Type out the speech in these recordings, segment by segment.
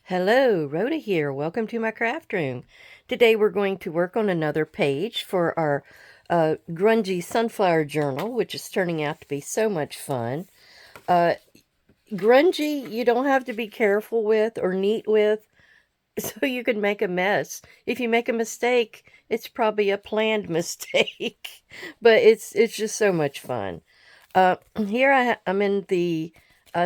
Hello, Rhoda here. Welcome to my craft room. Today we're going to work on another page for our Grungy Sunflower Journal, which is turning out to be so much fun. Uh, Grungy, you don't have to be careful with or neat with, so you can make a mess. If you make a mistake, it's probably a planned mistake, but it's just so much fun. Here I'm in the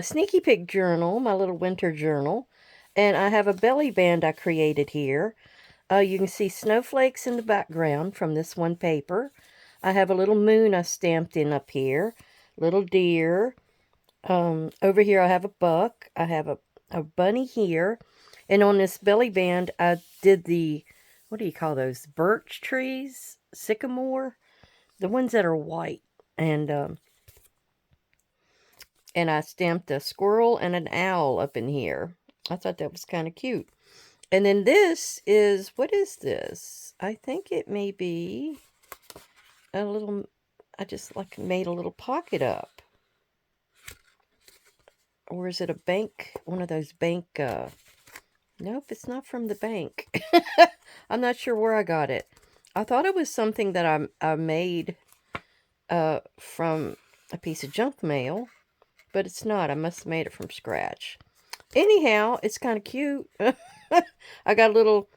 Sneaky Pig Journal, my little winter journal, and I have a belly band I created here. You can see snowflakes in the background from this one paper. I have a little moon I stamped in up here, little deer. Over here I have a buck. I have a bunny here. And on this belly band, I did what do you call those? Birch trees? Sycamore? The ones that are white. And I stamped a squirrel and an owl up in here. I thought that was kind of cute. And then this is, what is this? I think it may be a little, I just like made a little pocket up. Or is it a bank, one of those bank, nope, it's not from the bank. I'm not sure where I got it. I thought it was something that I made from a piece of junk mail, but it's not. I must have made it from scratch. Anyhow, it's kind of cute. I got a little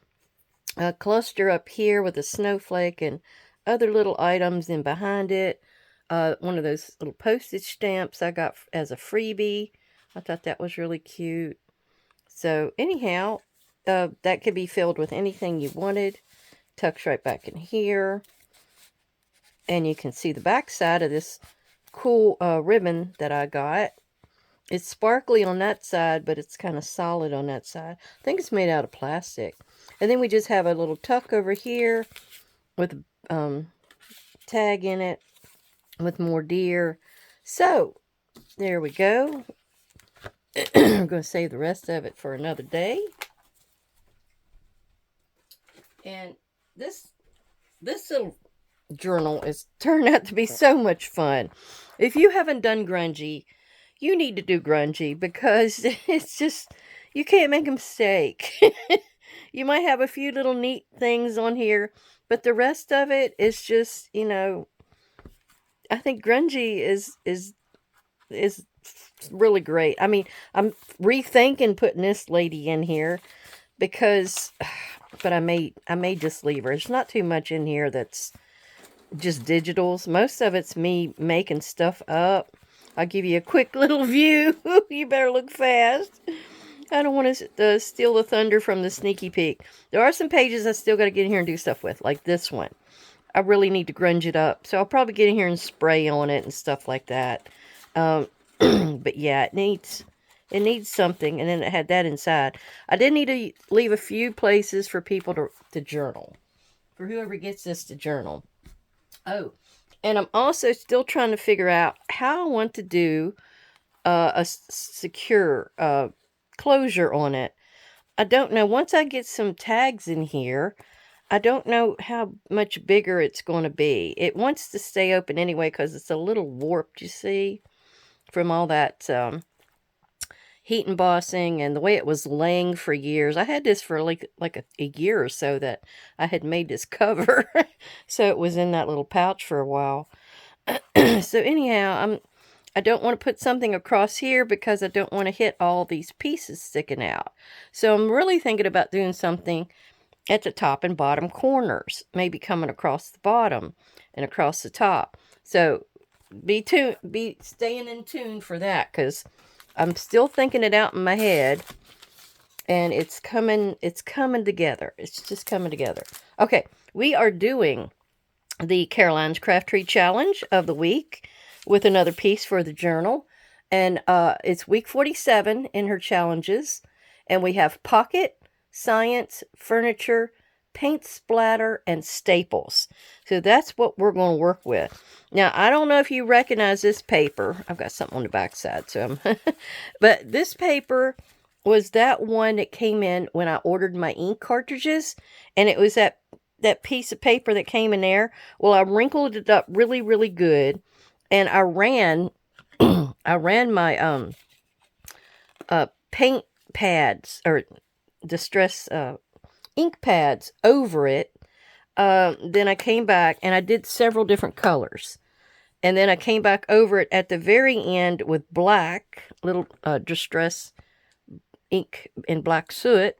cluster up here with a snowflake and other little items in behind it. One of those little postage stamps I got as a freebie. I thought that was really cute. So anyhow, that could be filled with anything you wanted. Tucks right back in here. And you can see the back side of this cool ribbon that I got. It's sparkly on that side, but it's kind of solid on that side. I think it's made out of plastic. And then we just have a little tuck over here with a tag in it with more deer. So, there we go. I'm going to save the rest of it for another day. And this little journal is turned out to be so much fun. If you haven't done Grungy, you need to do Grungy because it's just, you can't make a mistake. You might have a few little neat things on here, but the rest of it is just, I think Grungy is really great. I mean, I'm rethinking putting this lady in here because, but I may just leave her. There's not too much in here that's just digitals. Most of it's me making stuff up. I'll give you a quick little view. You better look fast. I don't want to steal the thunder from the sneaky peek. There are some pages I still got to get in here and do stuff with, like this one. I really need to grunge it up, so I'll probably get in here and spray on it and stuff like that. But yeah, it needs something, and then it had that inside. I did need to leave a few places for people to journal, for whoever gets this to journal. Oh, and I'm also still trying to figure out how I want to do a secure closure on it. I don't know. Once I get some tags in here, I don't know how much bigger it's going to be. It wants to stay open anyway because it's a little warped, you see, from all that heat embossing and the way it was laying for years. I had this for like a year or so that I had made this cover. So it was in that little pouch for a while. So anyhow, I don't want to put something across here because I don't want to hit all these pieces sticking out. So I'm really thinking about doing something at the top and bottom corners, maybe coming across the bottom and across the top. So be staying in tune for that because I'm still thinking it out in my head, and it's coming together. It's just coming together. Okay, we are doing the Caroline's Craft Tree Challenge of the week with another piece for the journal. And it's week 47 in her challenges. And we have pocket, science, furniture, paint splatter, and staples. So that's what we're going to work with. Now, I don't know if you recognize this paper. I've got something on the back side. But this paper was that one that came in when I ordered my ink cartridges. And it was that piece of paper that came in there. Well, I wrinkled it up really, really good. And I ran my paint pads, or distress ink pads over it. Then I came back and I did several different colors. And then I came back over it at the very end with black, little distress ink in black soot.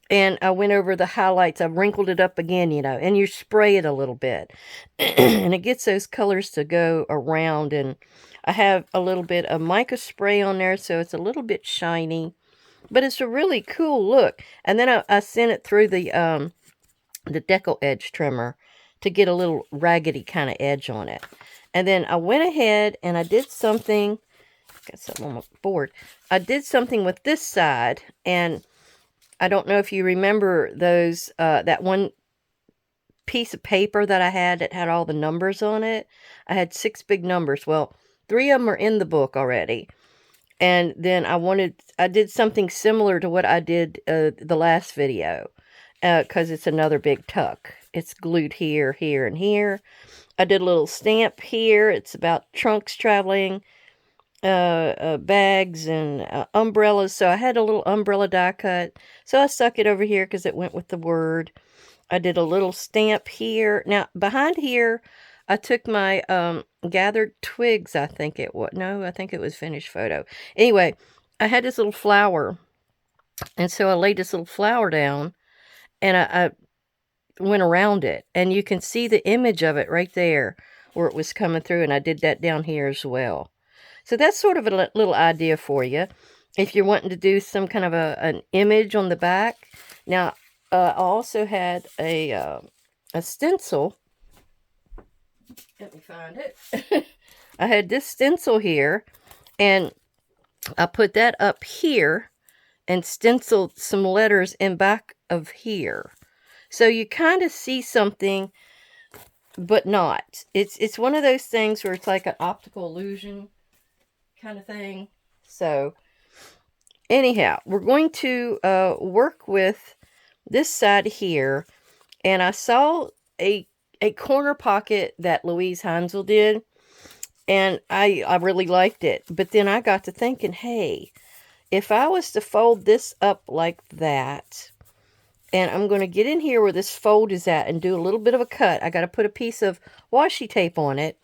And I went over the highlights. I wrinkled it up again, you know, and you spray it a little bit. And it gets those colors to go around. And I have a little bit of mica spray on there, so it's a little bit shiny. But it's a really cool look. And then I sent it through the decal edge trimmer to get a little raggedy kind of edge on it. And then I went ahead and I did something. Got something on my board. I did something with this side, and I don't know if you remember those, that one piece of paper that I had that had all the numbers on it. I had 6 big numbers. Well, 3 of them are in the book already. And then I did something similar to what I did the last video, because it's another big tuck. It's glued here, here, and here. I did a little stamp here. It's about trunks traveling, bags, and umbrellas. So I had a little umbrella die cut. So I stuck it over here because it went with the word. I did a little stamp here. Now, behind here, I took my gathered twigs, I think it was. No, I think it was finished photo. Anyway, I had this little flower. And so I laid this little flower down, and I went around it. And you can see the image of it right there where it was coming through. And I did that down here as well. So that's sort of a little idea for you. If you're wanting to do some kind of an image on the back. Now, I also had a stencil. Let me find it. I had this stencil here, and I put that up here and stenciled some letters in back of here. So you kind of see something, but not. It's one of those things where it's like an optical illusion kind of thing. So anyhow, we're going to work with this side here, and I saw a corner pocket that Louise Hansel did, and I really liked it. But then I got to thinking, hey, if I was to fold this up like that, and I'm going to get in here where this fold is at and do a little bit of a cut. I got to put a piece of washi tape on it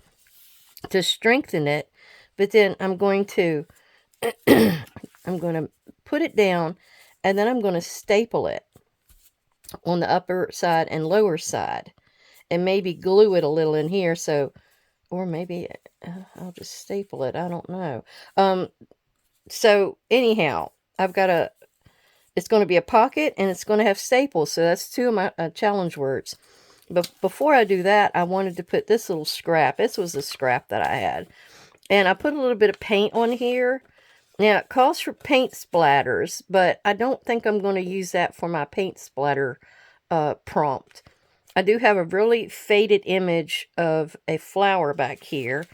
to strengthen it, but then I'm going to put it down, and then I'm going to staple it on the upper side and lower side, and maybe glue it a little in here. So, or maybe I'll just staple it. I don't know. So anyhow, I've got it's going to be a pocket, and it's going to have staples. So that's 2 of my challenge words. But before I do that, I wanted to put this little scrap. This was a scrap that I had. And I put a little bit of paint on here. Now, it calls for paint splatters, but I don't think I'm going to use that for my paint splatter prompt. I do have a really faded image of a flower back here,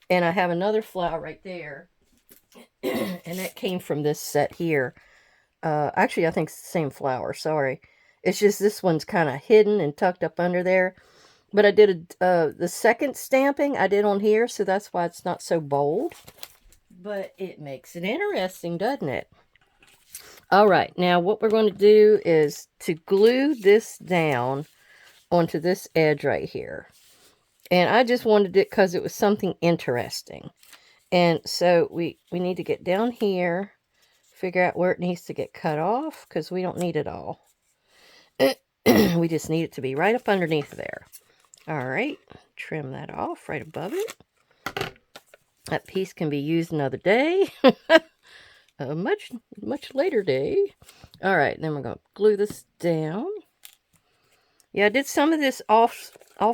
and I have another flower right there, and that came from this set here. Actually, I think it's the same flower, sorry. It's just this one's kind of hidden and tucked up under there. But I did the second stamping I did on here, so that's why it's not so bold. But it makes it interesting, doesn't it? All right, now what we're going to do is to glue this down onto this edge right here. And I just wanted it because it was something interesting. And so we need to get down here, figure out where it needs to get cut off, because we don't need it all. We just need it to be right up underneath there. All right, trim that off right above it. That piece can be used another day. A much later day. All right, then we're going to glue this down. Yeah, I did some of this off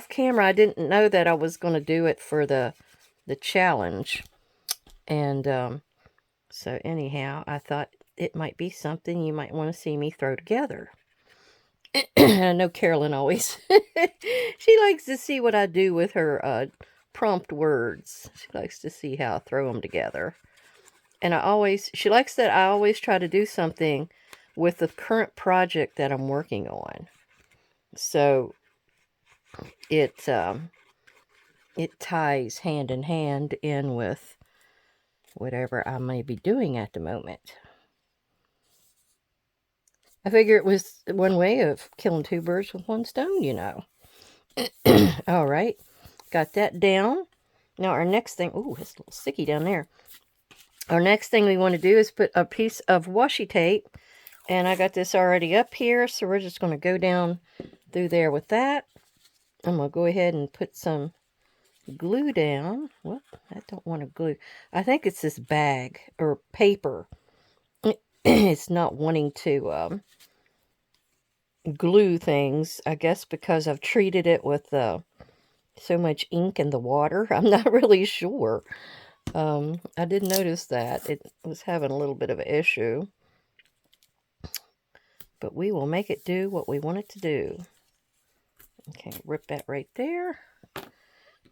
camera. I didn't know that I was going to do it for the challenge. And so anyhow, I thought it might be something you might want to see me throw together. I know Carolyn always, she likes to see what I do with her prompt words. She likes to see how I throw them together. And she likes that I always try to do something with the current project that I'm working on. So it ties hand in hand in with whatever I may be doing at the moment. I figure it was one way of killing two birds with one stone, you know. All right, got that down. Now our next thing, ooh, it's a little sticky down there. Our next thing we want to do is put a piece of washi tape, and I got this already up here, so we're just going to go down through there with that. I'm going to go ahead and put some glue down. Well, I don't want to glue. I think it's this bag or paper. It's not wanting to glue things, I guess because I've treated it with so much ink in the water. I'm not really sure. I did notice that it was having a little bit of an issue, but we will make it do what we want it to do. Okay, rip that right there,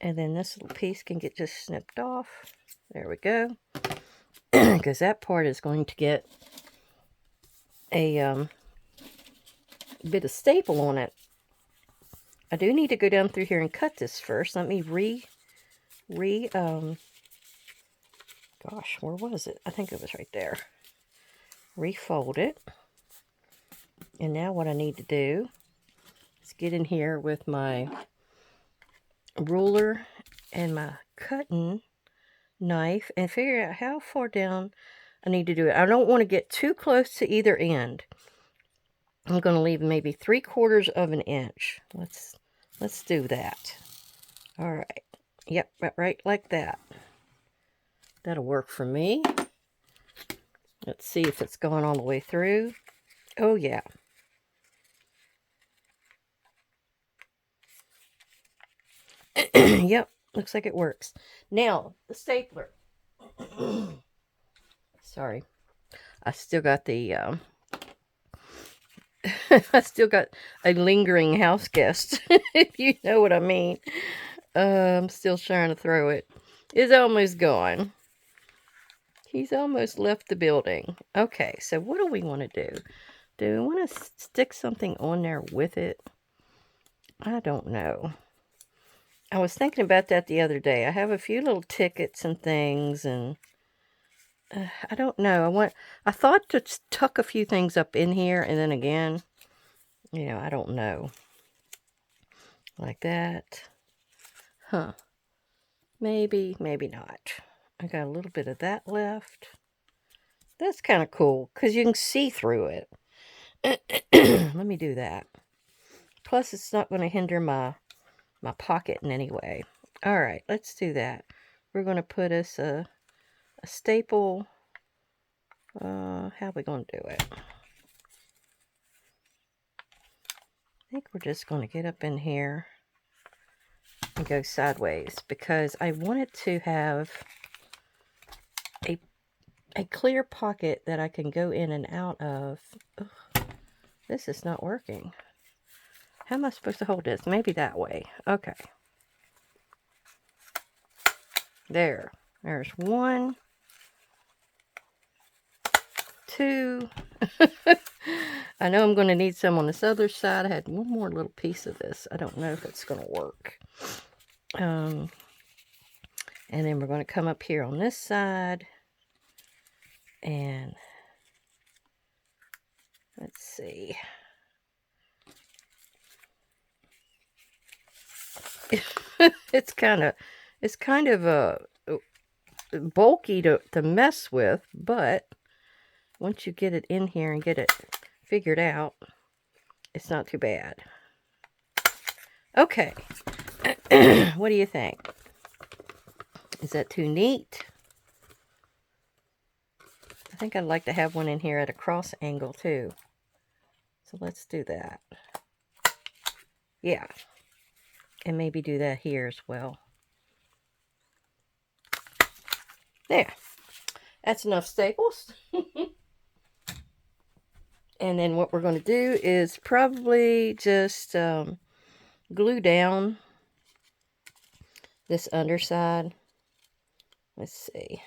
and then this little piece can get just snipped off. There we go. Because that part is going to get a bit of staple on it. I do need to go down through here and cut this first. Let me gosh, where was it? I think it was right there. Refold it. And now what I need to do is get in here with my ruler and my cutting knife and figure out how far down I need to do it. I don't want to get too close to either end. I'm going to leave maybe 3/4 of an inch. Let's do that. All right. Yep, right like that. That'll work for me. Let's see if it's going all the way through. Oh, yeah. Yep, looks like it works. Now, the stapler. Sorry. I still got the, I still got a lingering house guest, if you know what I mean. I'm still trying to throw it. It's almost gone. He's almost left the building. Okay, so what do we want to do? Do we want to stick something on there with it? I don't know. I was thinking about that the other day. I have a few little tickets and things, and I don't know. I thought to tuck a few things up in here, and then again, you know, I don't know. Like that. Huh. Maybe, maybe not. I got a little bit of that left. That's kind of cool, because you can see through it. Let me do that. Plus, it's not going to hinder my pocket in any way. All right, let's do that. We're going to put us a staple. How are we going to do it? I think we're just going to get up in here and go sideways because I wanted to have a clear pocket that I can go in and out of. Ugh, this is not working. How am I supposed to hold this? Maybe that way. Okay. There. There's 1, 2. I know I'm going to need some on this other side. I had one more little piece of this. I don't know if it's going to work. And then we're going to come up here on this side. And let's see. It's kind of bulky to mess with, but once you get it in here and get it figured out, it's not too bad. Okay. What do you think? Is that too neat? I think I'd like to have one in here at a cross angle too. So let's do that. Yeah. And maybe do that here as well. There. That's enough staples. And then what we're going to do is probably just glue down this underside. Let's see.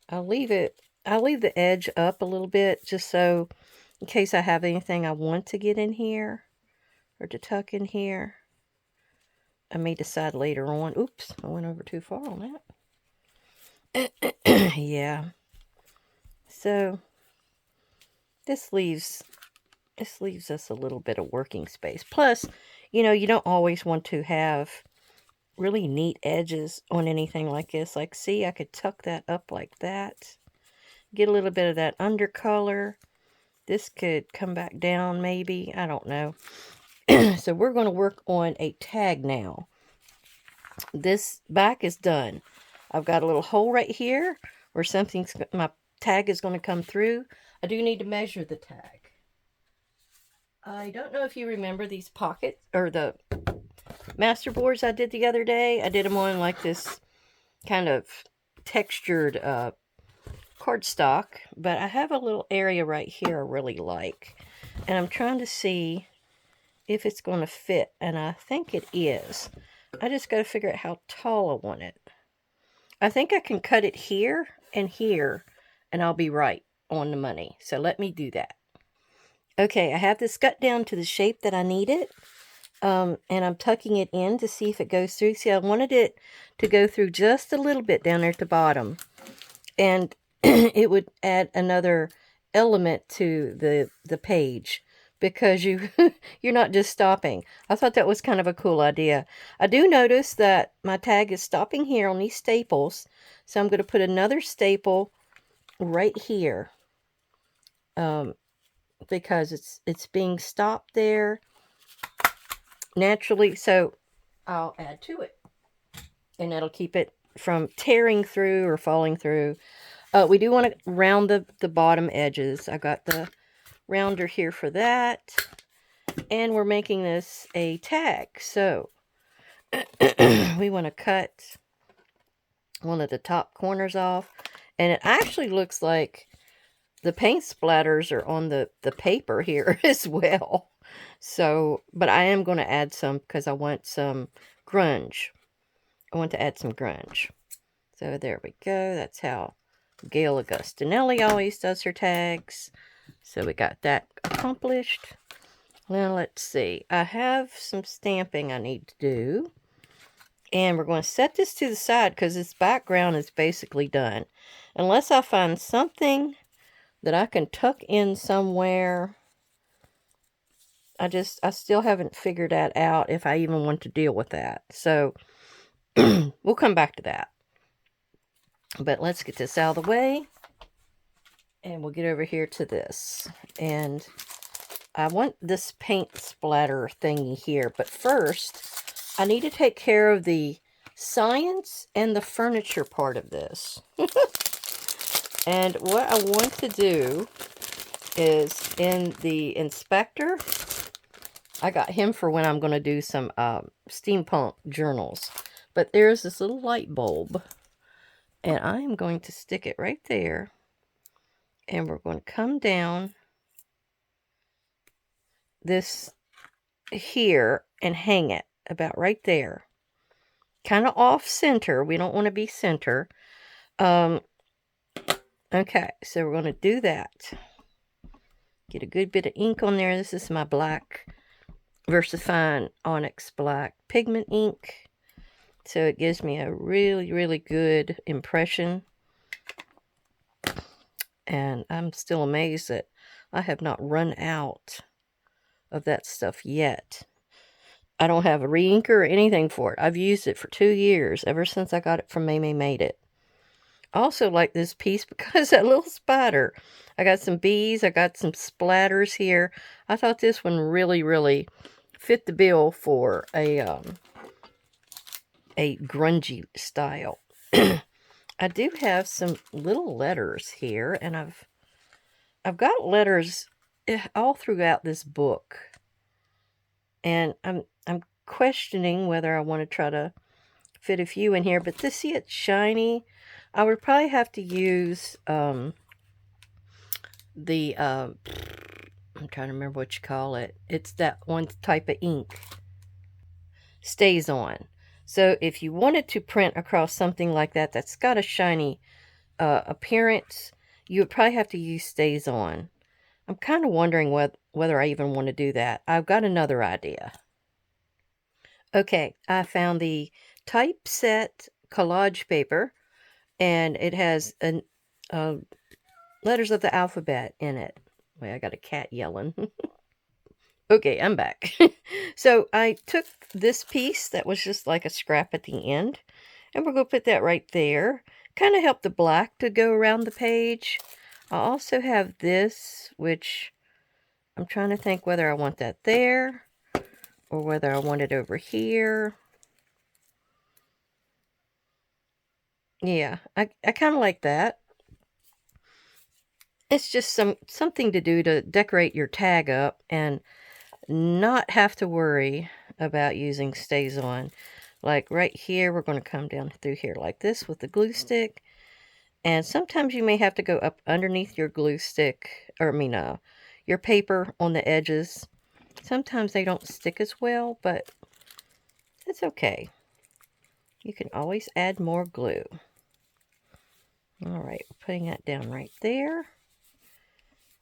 I'll leave the edge up a little bit just so in case I have anything I want to get in here or to tuck in here. I may decide later on. Oops, I went over too far on that. Yeah. So this leaves us a little bit of working space. Plus, you don't always want to have really neat edges on anything like this. Like, see, I could tuck that up like that. Get a little bit of that undercolor. This could come back down maybe. I don't know. So we're going to work on a tag now. This back is done. I've got a little hole right here where my tag is going to come through. I do need to measure the tag. I don't know if you remember these pockets or the master boards I did the other day. I did them on like this kind of textured cardstock, but I have a little area right here I really like, and I'm trying to see if it's going to fit, and I think it is. I just got to figure out how tall I want it. I think I can cut it here, and I'll be right on the money. So let me do that. Okay, I have this cut down to the shape that I need it, and I'm tucking it in to see if it goes through. See, I wanted it to go through just a little bit down there at the bottom, and it would add another element to the page, because you're not just stopping. I thought that was kind of a cool idea. I do notice that my tag is stopping here on these staples, so I'm going to put another staple right here, because it's being stopped there naturally. So I'll add to it, and that'll keep it from tearing through or falling through. We do want to round the bottom edges. I got the rounder here for that. And we're making this a tag. So we want to cut one of the top corners off. And it actually looks like the paint splatters are on the paper here as well. So, but I am going to add some because I want some grunge. I want to add some grunge. So there we go. That's how Gail Augustinelli always does her tags. So we got that accomplished. Now let's see. I have some stamping I need to do. And we're going to set this to the side because this background is basically done. Unless I find something that I can tuck in somewhere. I still haven't figured that out if I even want to deal with that. So we'll come back to that. But let's get this out of the way. And we'll get over here to this. And I want this paint splatter thingy here. But first, I need to take care of the science and the furniture part of this. And what I want to do is in the inspector, I got him for when I'm going to do some steampunk journals. But there's this little light bulb. And I am going to stick it right there. And we're going to come down this here and hang it about right there. Kind of off center. We don't want to be center. Okay, so we're going to do that. Get a good bit of ink on there. This is my black VersaFine Onyx Black pigment ink. So it gives me a really, really good impression. And I'm still amazed that I have not run out of that stuff yet. I don't have a re-inker or anything for it. I've used it for 2 years, ever since I got it from Mamie Made It. I also like this piece because that little spider. I got some bees. I got some splatters here. I thought this one really, really fit the bill for a grungy style. I do have some little letters here, and I've got letters all throughout this book. And I'm questioning whether I want to try to fit a few in here, but to see it shiny, I would probably have to use I'm trying to remember what you call it. It's that one type of ink. Stays on. So if you wanted to print across something like that that's got a shiny appearance, you would probably have to use Stays On. I'm kind of wondering whether I even want to do that. I've got another idea. Okay, I found the typeset collage paper, and it has letters of the alphabet in it. Wait, I got a cat yelling. Okay, I'm back. So I took this piece that was just like a scrap at the end, and we're going to put that right there. Kind of help the black to go around the page. I also have this, which I'm trying to think whether I want that there or whether I want it over here. Yeah, I kind of like that. It's just something to do to decorate your tag up and not have to worry about using stays on. Like right here, we're going to come down through here like this with the glue stick. And sometimes you may have to go up underneath your glue stick, or I mean, your paper on the edges. Sometimes they don't stick as well, but it's okay. You can always add more glue. All right, putting that down right there.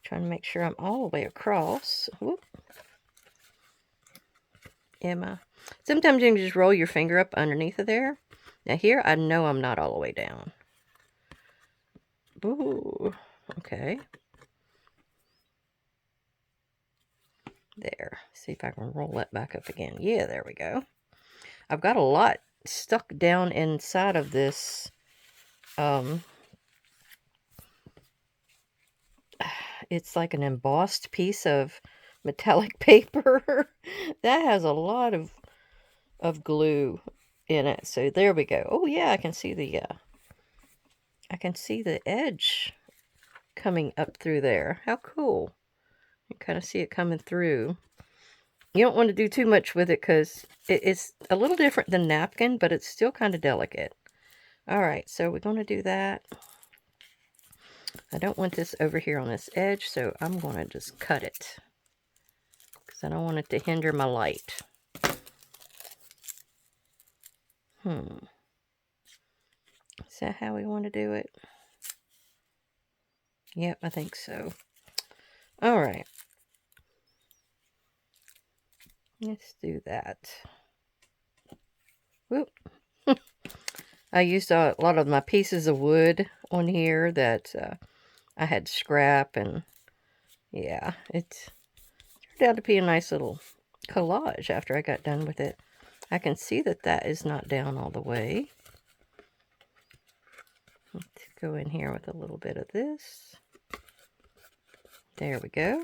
Trying to make sure I'm all the way across. Whoop. Sometimes you can just roll your finger up underneath of there. Now here, I know I'm not all the way down. Ooh, okay. There. See if I can roll that back up again. Yeah, there we go. I've got a lot stuck down inside of this. It's like an embossed piece of metallic paper. That has a lot of glue in it. So there we go. Oh yeah, I can see the edge coming up through there. How cool. You kind of see it coming through. You don't want to do too much with it because it's a little different than napkin, but it's still kind of delicate. All right, so we're going to do that. I don't want this over here on this edge, so I'm going to just cut it because I don't want it to hinder my light. Is that how we want to do it? Yep, I think so. All right. Let's do that. Whoop. I used a lot of my pieces of wood on here that I had scrap, and yeah, it turned out to be a nice little collage after I got done with it. I can see that that is not down all the way. Let's go in here with a little bit of this. There we go.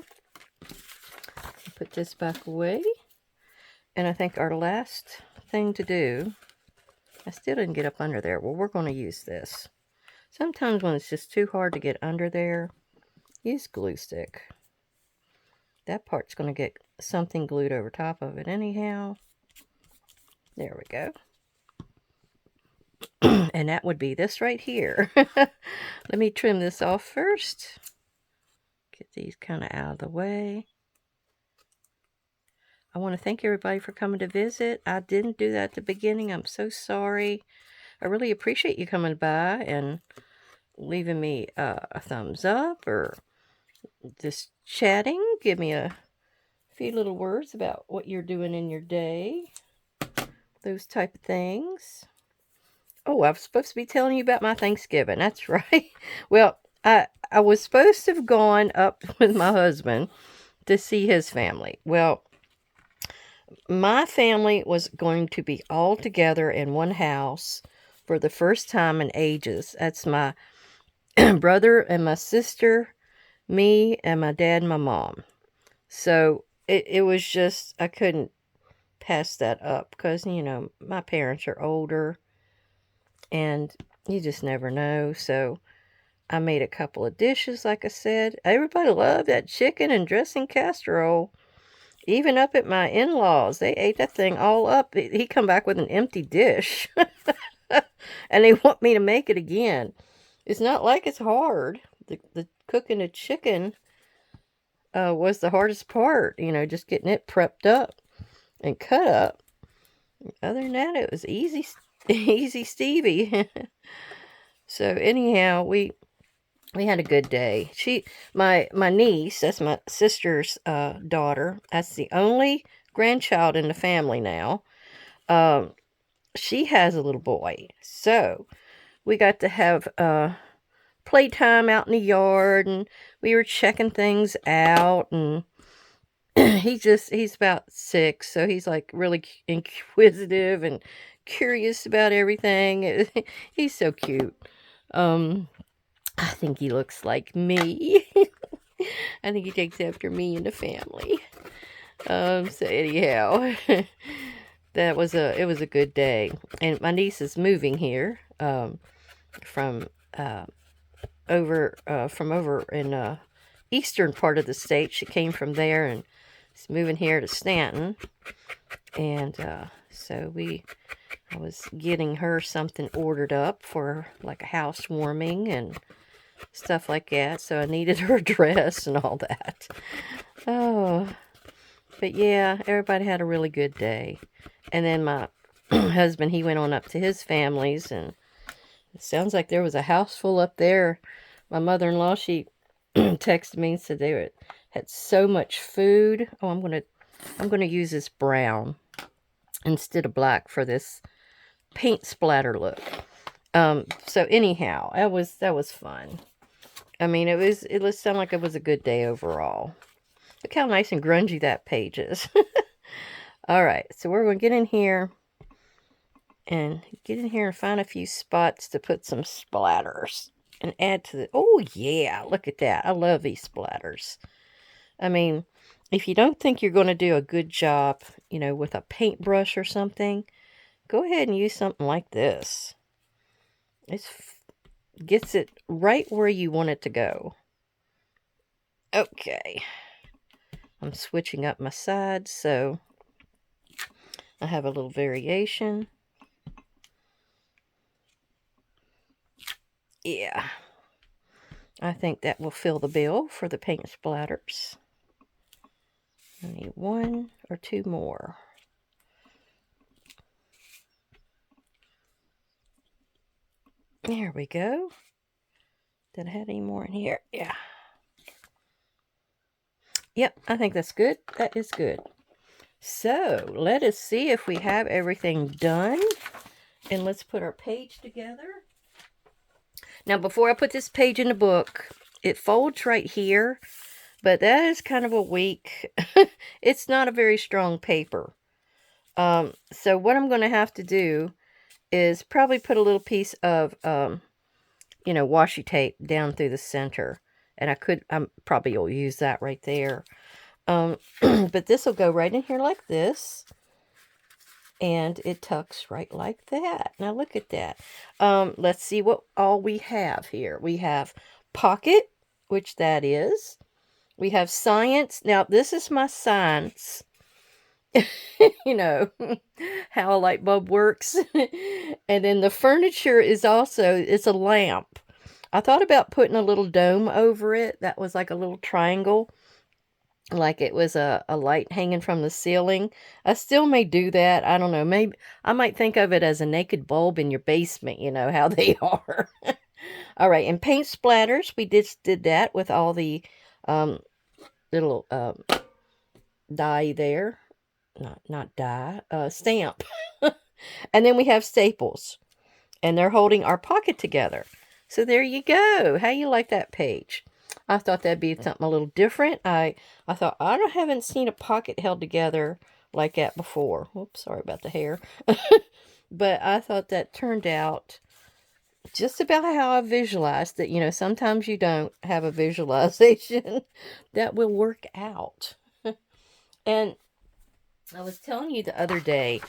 Put this back away. And I think our last thing to do, I still didn't get up under there. Well, we're going to use this. Sometimes when it's just too hard to get under there, use glue stick. That part's going to get something glued over top of it anyhow. There we go. And that would be this right here. Let me trim this off first. Get these kind of out of the way. I want to thank everybody for coming to visit. I didn't do that at the beginning. I'm so sorry. I really appreciate you coming by and leaving me a thumbs up or just chatting. Give me a few little words about what you're doing in your day. Those type of things. Oh, I was supposed to be telling you about my Thanksgiving. That's right. Well, I was supposed to have gone up with my husband to see his family. Well, my family was going to be all together in one house for the first time in ages. That's my brother and my sister, me, and my dad and my mom. So it was just, I couldn't pass that up because, you know, my parents are older and you just never know. So I made a couple of dishes, like I said. Everybody loved that chicken and dressing casserole. Even up at my in-laws, they ate that thing all up. He come back with an empty dish. And they want me to make it again. It's not like it's hard. The cooking the chicken was the hardest part. You know, just getting it prepped up and cut up. Other than that, it was easy, easy Stevie. So anyhow, we had a good day. My niece, that's my sister's daughter. That's the only grandchild in the family now. She has a little boy. So we got to have playtime out in the yard, and we were checking things out, and he's about 6, so he's like really inquisitive and curious about everything. He's so cute. Um, I think he looks like me. I think he takes after me and the family. So anyhow, it was a good day, and my niece is moving here from uh, from over in eastern part of the state. She came from there and is moving here to Stanton, and so I was getting her something ordered up for like a housewarming and stuff like that. So I needed her dress and all that. Oh, but yeah, everybody had a really good day. And then my husband, he went on up to his family's, and it sounds like there was a house full up there. My mother-in-law, she texted me and said had so much food. Oh, I'm gonna use this brown instead of black for this paint splatter look. So anyhow, that was fun. I mean, it was sound like it was a good day overall. Look how nice and grungy that page is. All right, so we're going to get in here and find a few spots to put some splatters and add to the... Oh, yeah, look at that. I love these splatters. I mean, if you don't think you're going to do a good job, with a paintbrush or something, go ahead and use something like this. It gets it right where you want it to go. Okay. I'm switching up my sides, so I have a little variation. Yeah. I think that will fill the bill for the paint splatters. I need 1 or 2 more. There we go. Did I have any more in here? Yeah. Yep, I think that's good. That is good. So, let us see if we have everything done. And let's put our page together. Now, before I put this page in the book, it folds right here. But that is kind of a weak... It's not a very strong paper. So what I'm going to have to do is probably put a little piece of, washi tape down through the center. And I probably will use that right there. But this will go right in here like this. And it tucks right like that. Now look at that. Let's see what all we have here. We have pocket, which that is. We have science. Now this is my science. How a light bulb works. And then the furniture is also, it's a lamp. I thought about putting a little dome over it. That was like a little triangle. Like it was a light hanging from the ceiling. I still may do that. I don't know. Maybe I might think of it as a naked bulb in your basement. You know how they are. All right. And paint splatters. We did that with all the little die there. Not die. Stamp. And then we have staples. And they're holding our pocket together. So there you go. How you like that page? I thought that'd be something a little different. I thought, haven't seen a pocket held together like that before. Oops, sorry about the hair. But I thought that turned out just about how I visualized it. Sometimes you don't have a visualization that will work out. And I was telling you the other day,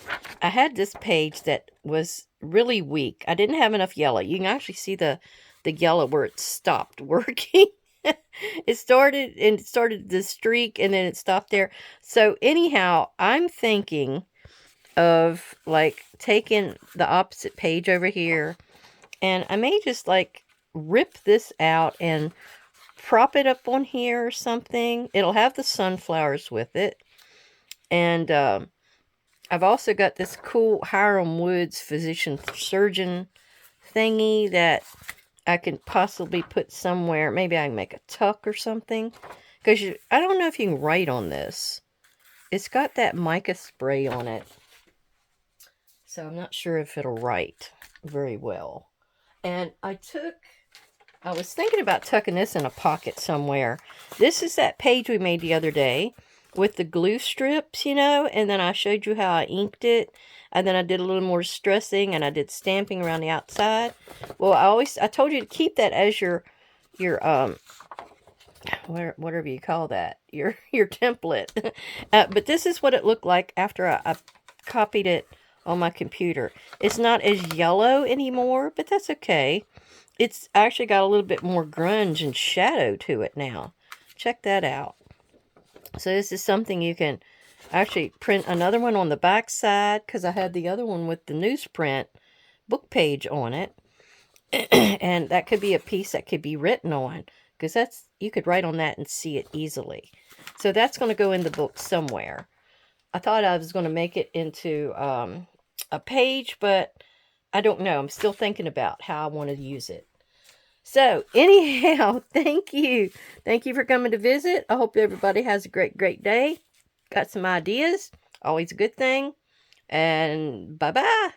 I had this page that was really weak. I didn't have enough yellow. You can actually see the yellow where it stopped working. It started the streak and then it stopped there. So anyhow, I'm thinking of like taking the opposite page over here, and I may just like rip this out and prop it up on here or something. It'll have the sunflowers with it. And I've also got this cool Hiram Woods physician surgeon thingy that I can possibly put somewhere. Maybe I can make a tuck or something. Because I don't know if you can write on this. It's got that mica spray on it. So I'm not sure if it'll write very well. And I took I was thinking about tucking this in a pocket somewhere. This is that page we made the other day with the glue strips, you know, and then I showed you how I inked it, and then I did a little more stressing, and I did stamping around the outside. Well, I told you to keep that as your whatever you call that, your template. But this is what it looked like after I copied it on my computer. It's not as yellow anymore, but that's okay. It's actually got a little bit more grunge and shadow to it now. Check that out. So this is something you can actually print another one on the back side, because I had the other one with the newsprint book page on it. And that could be a piece that could be written on, because that's, you could write on that and see it easily. So that's going to go in the book somewhere. I thought I was going to make it into a page, but I don't know. I'm still thinking about how I want to use it. So anyhow, thank you. Thank you for coming to visit. I hope everybody has a great, great day. Got some ideas. Always a good thing. And bye-bye.